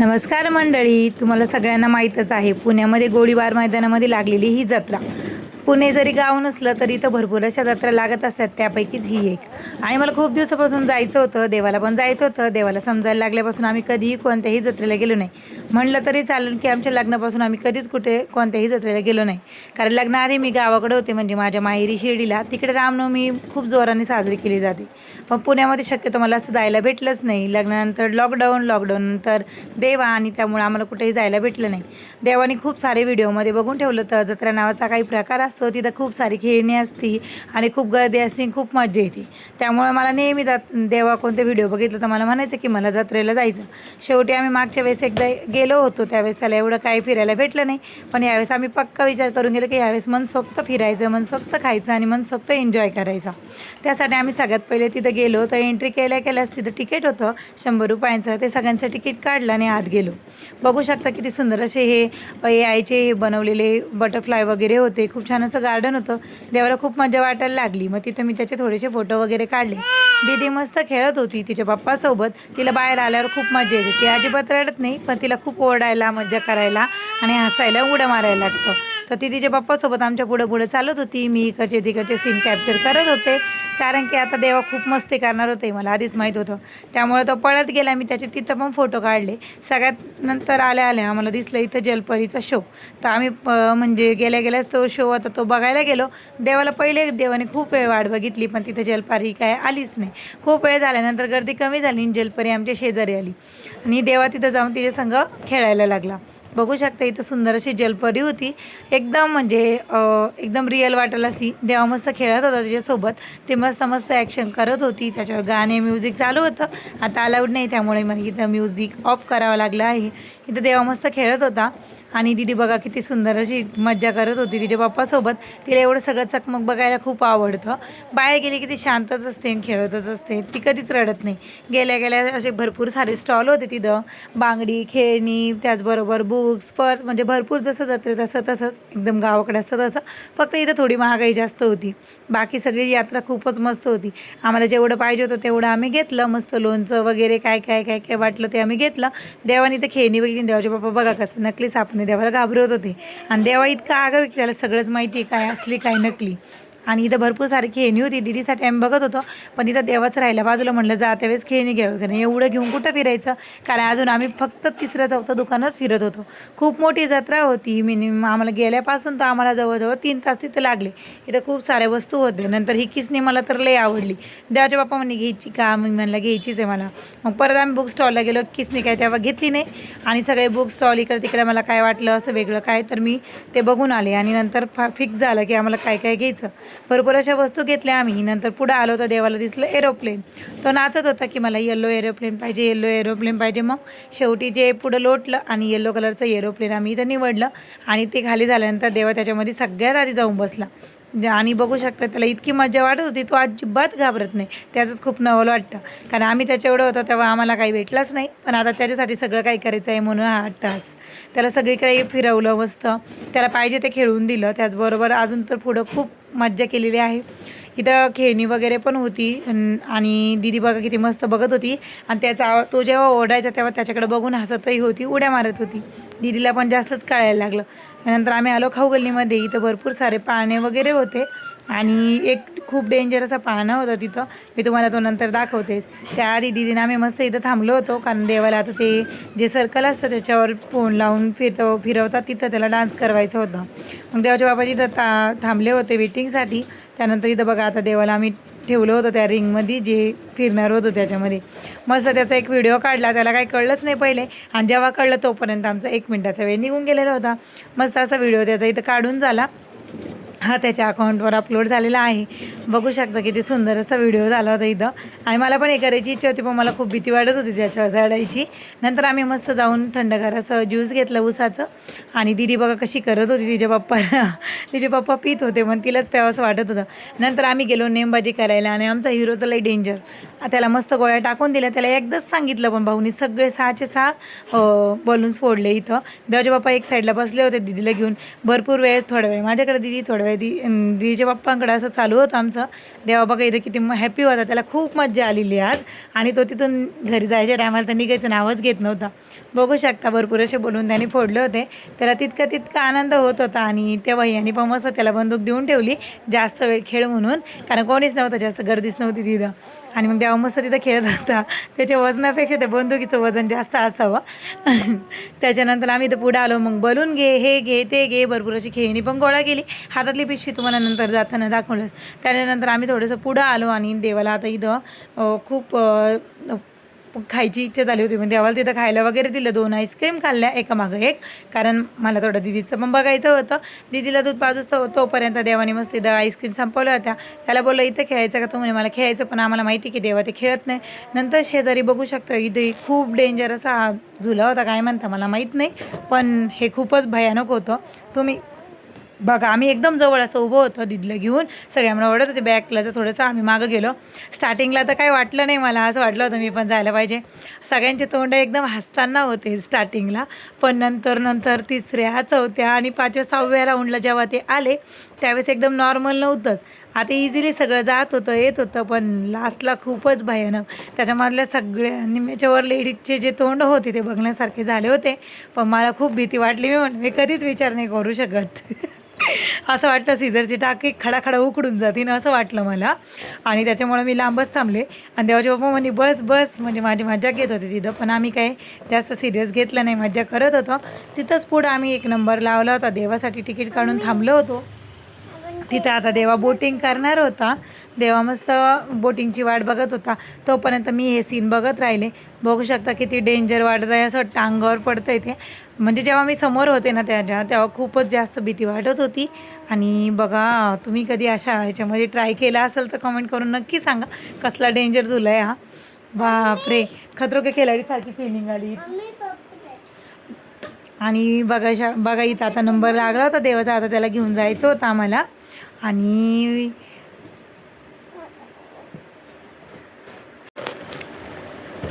नमस्कार मंडळी, तुम्हाला सगळ्यांना माहीतच आहे पुण्यामध्ये गोळीबार मैदानामध्ये लागलेली ही जत्रा. पुणे जरी गाव नसलं तरी इथं भरपूर अशा जत्रा लागत असतात, त्यापैकीच ही एक. आणि मला खूप दिवसापासून जायचं होतं, देवाला पण जायचं होतं. देवाला समजायला लागल्यापासून आम्ही कधीही कोणत्याही जत्रेला गेलो नाही. म्हणलं तरी चालेल की आमच्या लग्नापासून आम्ही कधीच कुठे कोणत्याही जत्रेला गेलो नाही. कारण लग्नाआधी मी गावाकडे होते, म्हणजे माझ्या माहेरी शिर्डीला. तिकडे रामनवमी खूप जोराने साजरी केली जाते, पण पुण्यामध्ये शक्यतो मला असं जायला भेटलंच नाही. लग्नानंतर लॉकडाऊननंतर देवा, आणि त्यामुळे आम्हाला कुठेही जायला भेटलं नाही. देवाने खूप सारे व्हिडिओमध्ये बघून ठेवलं तर जत्रा नावाचा काही प्रकार असतो, तिथं खूप सारी खेळणी असती आणि खूप गर्दी असते, खूप मजा येते. त्यामुळे मला नेहमी देवा कोणते व्हिडिओ बघितलं तर मला म्हणायचं की मला जत्रेला जायचं. शेवटी आम्ही मागच्या वेळेस एकदा गेलो होतो, त्यावेळेस त्याला एवढं काही फिरायला भेटलं नाही. पण यावेळेस आम्ही पक्का विचार करून गेलो की यावेळेस मनसोक्त फिरायचं, मनसोक्त खायचं आणि मनसोक्त एन्जॉय करायचा. त्यासाठी आम्ही सगळ्यात पहिले तिथं गेलो तर एंट्री केल्याच तिथं तिकीट होतं 100 रुपयांचं. ते सगळ्यांचं तिकीट काढलं आणि आत गेलो. बघू शकता किती सुंदर असे हे AIचे हे बनवलेले बटरफ्लाय वगैरे होते. खूप छान असं गार्डन होतं. देवाला खूप मजा वाटायला लागली. मग तिथं मी त्याचे थोडेसे फोटो वगैरे काढले. दीदी मस्त खेळत होती तिच्या पप्पासोबत. तिला बाहेर आल्यावर खूप मजा येते. ती अजिबात रडत नाही, पण तिला खूप ओरडायला, मजा करायला आणि हसायला, उड्या मारायला लागतं. तर ती तिच्या पप्पासोबत आमच्या पुढं चालत होती. मी इकडचे तिकडचे सीन कॅप्चर करत होते, कारण की आता देवा खूप मस्ती करणार होते, मला आधीच माहीत होतं. त्यामुळे तो पळत गेला. मी त्याचे तिथं पण फोटो काढले. सगळ्यात नंतर आल्या आम्हाला दिसलं इथं जलपरीचा शो. तर आम्ही म्हणजे गेल्याच तो शो होता, तो बघायला गेलो. देवाने खूप वेळ वाट बघितली, पण तिथे जलपरी काय आलीच नाही. खूप वेळ झाल्यानंतर गर्दी कमी झाली आणि जलपरी आमच्या शेजारी आली आणि देवा तिथं जाऊन तिच्या संग खेळायला लागला. बघू शकता इथं सुंदर अशी जलपरी होती, एकदम म्हणजे एकदम रिअल वाटायला अशी. देवा मस्त खेळत होता तिच्यासोबत. ते मस्त ॲक्शन करत होती. त्याच्यावर गाणे, म्युझिक चालू होतं. आता अलाउड नाही, त्यामुळे मला इथं म्युझिक ऑफ करावं लागलं आहे. इथं देवा मस्त खेळत होता आणि दीदी बघा किती सुंदर अशी मज्जा करत होती तिच्या पप्पासोबत. तिला एवढं सगळं चकमक बघायला खूप आवडतं. बाहेर गेली की ती शांतच असते आणि खेळतच असते, ती कधीच रडत नाही. गेल्या असे भरपूर सारे स्टॉल होते तिथं, बांगडी, खेळणी, त्याचबरोबर बुक्स, पर्स, म्हणजे भरपूर जसं जत्रेत तसंच एकदम गावाकडे असतं तसं. फक्त इथं थोडी महागाई जास्त होती. बाकी सगळी यात्रा खूपच मस्त होती. आम्हाला जेवढं पाहिजे होतं तेवढं आम्ही घेतलं. मस्त लोणचं वगैरे काय वाटलं ते आम्ही घेतलं. देवाने इथं खेळणी बघितली. देवाचे पप्पा बघा कसं नकली सापणे देवाला घाबरत होते. आणि देवा इतका आगाऊ की त्याला सगळंच माहिती आहे, काय असली काय नकली. आणि इथं भरपूर सारी खेळणी होती. दीदीसाठी आम्ही बघत होतो, पण इथं देवाच राहिला बाजूला. म्हणलं जा त्यावेळेस खेळणी घ्यावं, कारण एवढं घेऊन कुठं फिरायचं. कारण अजून आम्ही फक्त 3-4 दुकानच फिरत होतो. खूप मोठी जत्रा होती. मिनिमम आम्हाला गेल्यापासून तर आम्हाला जवळजवळ 3 तास तिथं लागले. इथं खूप साऱ्या वस्तू होत्या. नंतर ही किसनी मला तर लई आवडली. देवाच्या बाप्पा म्हणे घ्यायची का, मी म्हणलं घ्यायचीच आहे मला. मग परत आम्ही बुक स्टॉलला गेलो. किसनी काय तेव्हा घेतली नाही, आणि सगळे बुक स्टॉल इकडे तिकडे मला काय वाटलं असं वेगळं काय, तर मी ते बघून आले. आणि नंतर फिक्स झालं की आम्हाला काय घ्यायचं. भरपूर अशा वस्तू घेतल्या आम्ही. नंतर पुढं आलो तर देवाला दिसलं एरोप्लेन. तो नाचत होता की मला येलो एरोप्लेन पाहिजे. मग शेवटी जे पुढं लोटलं आणि येलो कलरचं एरोप्लेन आम्ही इथं निवडलं. आणि ते खाली झाल्यानंतर देवा त्याच्यामध्ये सगळ्यात आधी जाऊन बसला. आणि बघू शकता त्याला इतकी मजा वाटत होती, तो अजिबात घाबरत नाही. त्याचंच खूप नवल वाटतं, कारण आम्ही त्याच्या एवढं होतं तेव्हा आम्हाला काही भेटलंच नाही. पण आता त्याच्यासाठी सगळं काही करायचं आहे म्हणून हा तास त्याला सगळीकडे फिरवलं. मस्त त्याला पाहिजे ते खेळून दिलं. त्याचबरोबर अजून तर पुढं खूप मज्जा केलेली आहे. इथं खेळणी वगैरे पण होती. आणि दीदी बघा किती मस्त बघत होती. आणि तो जेव्हा ओरडायचा तेव्हा त्याच्याकडे बघून हसतही होती, उड्या मारत होती. दीदीला पण जास्तच कळायला लागलं. त्यानंतर आम्ही आलो खाऊ गल्लीमध्ये. इथं भरपूर सारे पाळणे वगैरे होते. आणि एक खूप डेंजर असा पाळणा होता तिथं, मी तुम्हाला तो नंतर दाखवतेच. त्याआधी दीदीनं आम्ही मस्त इथं थांबलो होतो, कारण देवाला आता ते जे सर्कल असतं त्याच्यावर फोन लावून फिरवतात, तिथं त्याला डान्स करायचा होता. मग देवाच्या बाबा तिथं थांबले होते वेटिंगसाठी. त्यानंतर इथं बघा आता देवाला आम्ही ठेवलं होतं त्या रिंगमध्ये, जे फिरणार होतं त्याच्यामध्ये. मस्त त्याचा एक व्हिडिओ काढला. त्याला काही कळलंच नाही पहिले, आणि जेव्हा कळलं तोपर्यंत आमचा 1 मिनिटाचा वेळ निघून गेलेला होता. मस्त असा व्हिडिओ त्याचा इथं काढून झाला. हा त्याच्या अकाउंटवर अपलोड झालेला आहे. बघू शकता किती सुंदर असा व्हिडिओ झाला होता इथं. आणि मला पण हे करायची इच्छा होती, पण मला खूप भीती वाटत होती त्याच्यावर चढायची. नंतर आम्ही मस्त जाऊन थंडगार असं ज्यूस घेतलं उसाचं. आणि दीदी बघा कशी करत होती तिचे पप्पा पित होते, पण तिलाच प्यावंसं वाटत होतं. नंतर आम्ही गेलो नेमबाजी करायला. आणि आमचा हिरो तर लई डेंजर. त्याला मस्त गोळ्या टाकून दिल्या. त्याला एकदाच सांगितलं, पण भाऊनी सगळे 6चे 6 बलून्स फोडले. इथं देवाचे बाप्पा एक साईडला बसले होते दीदीला घेऊन. भरपूर वेळ, थोडा वेळ माझ्याकडे दीदी, थोडा वेळ त्यावेळी दीदीच्या पप्पांकडे असं चालू होतं आमचं. देवा बघा इथं किती हॅपी होता, त्याला खूप मज्जा आलेली आज. आणि तो तिथून घरी जायच्या टायमाला तर निघायचं नावच घेत नव्हता. बघू शकता भरपूर असे बोलून त्यांनी फोडले होते. त्याला तितका आनंद होत होता. आणि त्या भैयानी पण मस्त त्याला बंदूक देऊन ठेवली जास्त वेळ खेळ म्हणून, कारण कोणीच नव्हतं, जास्त गर्दीच नव्हती तिथं. आणि मग देवा मस्त तिथं खेळत होता. त्याच्या वजनापेक्षा त्या बंदुकीचं वजन जास्त असावं. त्याच्यानंतर आम्ही इथं पुढं आलो. मग बलून घे, हे घे, ते घे, भरपूर अशी खेळणी पण गोळा केली. हातातली पिशवी तुम्हाला नंतर जाताना दाखवलंच. त्याच्यानंतर आम्ही थोडंसं पुढं आलो आणि देवाला आता इथं खूप खायची इच्छा झाली होती. म्हणजे देवाला तिथं खायला वगैरे दिलं. 2 आईस्क्रीम खाल्ल्या एकामागं एक, कारण मला थोडं दिदीचं पण बघायचं होतं. दिदीला दूध पाजूच तोपर्यंत देवाने मस्त इथं आईस्क्रीम संपवल्या होत्या. त्याला बोललं इथं खेळायचं का, तो म्हणे मला खेळायचं, पण आम्हाला माहिती की देवा ते खेळत नाही. नंतर शेजारी बघू शकतो इथे खूप डेंजर असा झुला होता, काय म्हणता मला माहीत नाही, पण हे खूपच भयानक होतं. तुम्ही बघा, आम्ही एकदम जवळ असं उभं होतं दिदीला घेऊन. सगळे आम्हाला ओढत होते बॅकला, तर थोडंसं आम्ही मागं गेलो. स्टार्टिंगला तर काही वाटलं नाही मला, असं वाटलं होतं मी पण जायला पाहिजे. सगळ्यांचे तोंड एकदम हसताना होते स्टार्टिंगला, पण नंतर 3ऱ्या 4थ्या आणि 5व्या 6व्या राऊंडला जेव्हा ते आले त्यावेळेस एकदम नॉर्मल नव्हतंच. आता इझिली सगळं जात होतं येत होतं, पण लास्टला खूपच भयानक. त्याच्यामधल्या सगळ्या निम्म्याच्यावर लेडीजचे जे तोंड होते ते बघण्यासारखे झाले होते. पण मला खूप भीती वाटली. मी कधीच विचार नाही करू शकत. असं वाटतं सीझरची टाकी खडाखडा उकडून जातील असं वाटलं मला. आणि त्याच्यामुळे मी लांबच थांबले. आणि देवाचे बाप्पा म्हणे बस बस, म्हणजे माझी मजा घेत होते तिथं. पण आम्ही काही जास्त सिरियस घेतलं नाही, मजा करत होतो. तिथंच पुढं आम्ही 1 नंबर लावला होता. देवासाठी तिकीट काढून थांबलो होतो तिथं. आता देवा बोटिंग करणार होता. देवा मस्त बोटिंगची वाट बघत होता. तोपर्यंत मी हे सीन बघत राहिले. बघू शकता किती डेंजर वाटत आहे, असं वाटतं अंगावर पडतं इथे. म्हणजे जेव्हा मी समोर होते ना तेव्हा खूपच जास्त भीती वाटत होती. आणि बघा, तुम्ही कधी अशा ह्याच्यामध्ये ट्राय केला असेल तर कमेंट करून नक्की सांगा कसला डेंजर झुला आहे हा. बापरे, खतरो के खिलाडीसारखी फिलिंग आली. आणि बघा इथं आता नंबर लागला होता देवाचा. आता त्याला घेऊन जायचं होतं आम्हाला. आणि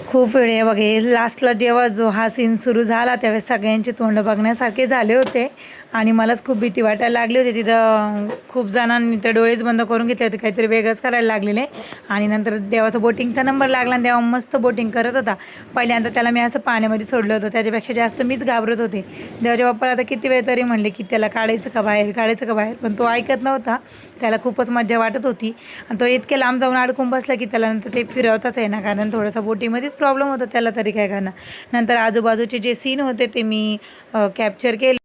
खूप वेळ आहे बघे, लास्टला जेव्हा जो हा सीन सुरू झाला त्यावेळेस सगळ्यांचे तोंड बघण्यासारखे झाले होते. आणि मलाच खूप भीती वाटायला लागली होती. तिथं खूप जणांनी तर डोळेच बंद करून घेतले होते, काहीतरी वेगळंच करायला लागलेले. आणि नंतर देवाचा बोटिंगचा नंबर लागला आणि देवा मस्त बोटिंग करत होता. पहिल्यांदा त्याला मी असं पाण्यामध्ये सोडलं होतं, त्याच्यापेक्षा जास्त मीच घाबरत होते. देवाच्या बाप्पाला आता किती वेळ तरी म्हणले की त्याला काढायचं का बाहेर, पण तो ऐकत नव्हता. त्याला खूपच मज्जा वाटत होती. आणि तो इतक्या लांब जाऊन अडकून बसला की त्याला नंतर ते फिरवताच आहे ना, कारण थोडासा बोटीमध्येच प्रॉब्लेम होता त्याला, तरी काय करणार. नंतर आजूबाजूचे जे सीन होते ते मी कॅप्चर केले.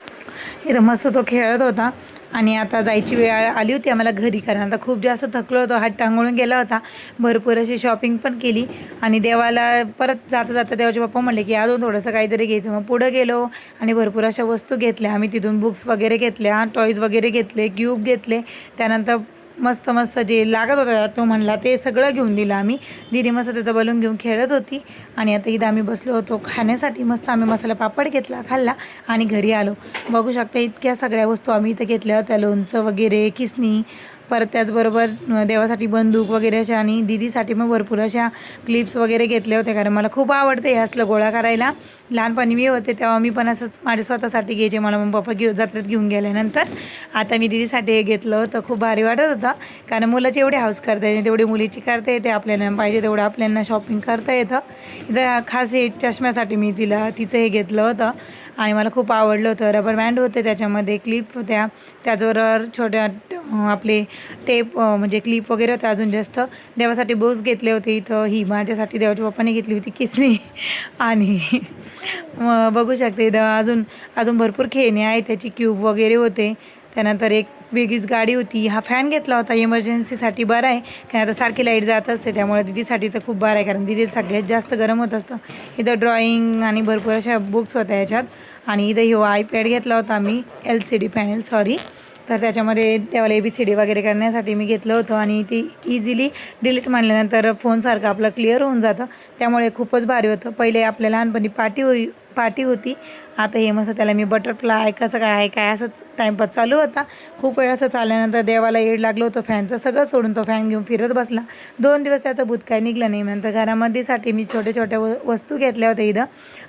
इथं मस्त तो खेळत होता. आणि आता जायची वेळ आली होती आम्हाला घरी, कारण आता खूप जास्त थकलो होतो, हात टांगळून गेला होता. भरपूर अशी शॉपिंग पण केली. आणि देवाला परत जाता देवाचे पप्पा म्हणले की अजून थोडंसं काहीतरी घ्यायचं. मग पुढं गेलो आणि भरपूर अशा वस्तू घेतल्या आम्ही तिथून. बुक्स वगैरे घेतल्या, टॉईज वगैरे घेतले, क्यूब घेतले. त्यानंतर मस्त जे लागत होतं तो म्हणला ते सगळं घेऊन दिलं आम्ही. दीदी मस्त त्याचं बलून घेऊन खेळत होती. आणि आता इथं आम्ही बसलो होतो खाण्यासाठी. मस्त आम्ही मसाला पापड घेतला, खाल्ला आणि घरी आलो. बघू शकता इतक्या सगळ्या वस्तू आम्ही इथं घेतल्या होत्या. लोणचं वगैरे, किसणी, परत त्याचबरोबर देवासाठी बंदूक वगैरे अशा. आणि दीदीसाठी मग भरपूर अशा क्लिप्स वगैरे घेतले होते, कारण मला खूप आवडते हे असलं गोळा करायला. लहानपणी मी होते तेव्हा मी पण असंच माझ्या स्वतःसाठी घ्यायचे, मला मग पप्पा जत्रेत घेऊन गेल्यानंतर. आता मी दीदीसाठी हे घेतलं होतं, खूप भारी वाटत होतं. कारण मुलाची एवढी हाऊस करता येते तेवढी मुलीची करता येते. आपल्याला पाहिजे तेवढं आपल्याला शॉपिंग करता येतं. इथं खास हे चष्म्यासाठी मी तिचं हे घेतलं होतं. आणि मला खूप आवडलं होतं. रबर बँड होते त्याच्यामध्ये, क्लिप होत्या, त्याचबरोबर छोट्या आपले टेप म्हणजे क्लिप वगैरे होते अजून जास्त. देवासाठी बोस घेतले होते. इथं ही माझ्यासाठी देवाच्या पप्पाने घेतली होती किसणी. आणि बघू शकते इथं अजून भरपूर खेळणे आहेत, त्याची क्यूब वगैरे होते. त्यानंतर एक वेगळीच गाडी होती. हा फॅन घेतला होता इमर्जन्सीसाठी, बरं आहे कारण आता सारखी लाईट जात असते, त्यामुळे दीदीसाठी तर खूप बरं आहे, कारण दीदी सगळ्यात जास्त गरम होत असतं. इथं ड्रॉइंग आणि भरपूर अशा बुक्स होत्या याच्यात. आणि इथं आयपॅड घेतला होता मी, LCD पॅनल तर त्याच्यामध्ये त्यावेळेला ABCD वगैरे करण्यासाठी मी घेतलं होतं. आणि ती इझिली डिलीट मारल्यानंतर फोनसारखं आपलं क्लिअर होऊन जातं, त्यामुळे खूपच भारी होतं. पहिले आपल्या लहानपणी पार्टी होती. आता हे मस्त त्याला मी बटरफ्लाय कसं काय आहे काय असंच टाईमपास चालू होता. खूप वेळ असं चालल्यानंतर देवाला येड लागलं होतं फॅनचं, सगळं सोडून तो फॅन घेऊन फिरत बसला. 2 दिवस त्याचं भूत काय निघलं नाही. नंतर घरामध्येसाठी मी छोट्या वस्तू घेतल्या होत्या इथं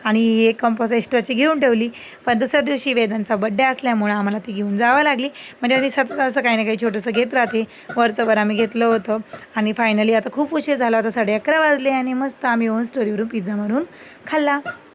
आणि एक कंपास एक्स्ट्राची घेऊन ठेवली. पण दुसऱ्या दिवशी वेदांचा बड्डे असल्यामुळं आम्हाला ती घेऊन जावं लागली. म्हणजे आम्ही सतत असं काही ना काही छोटंसं घेत राहते. वरचं वर आम्ही घेतलं होतं आणि फायनली आता खूप उशीर झाला होता, 11:30 वाजले आणि मस्त आम्ही येऊन स्टोरीवरून पिझ्झा मारून खाल्ला.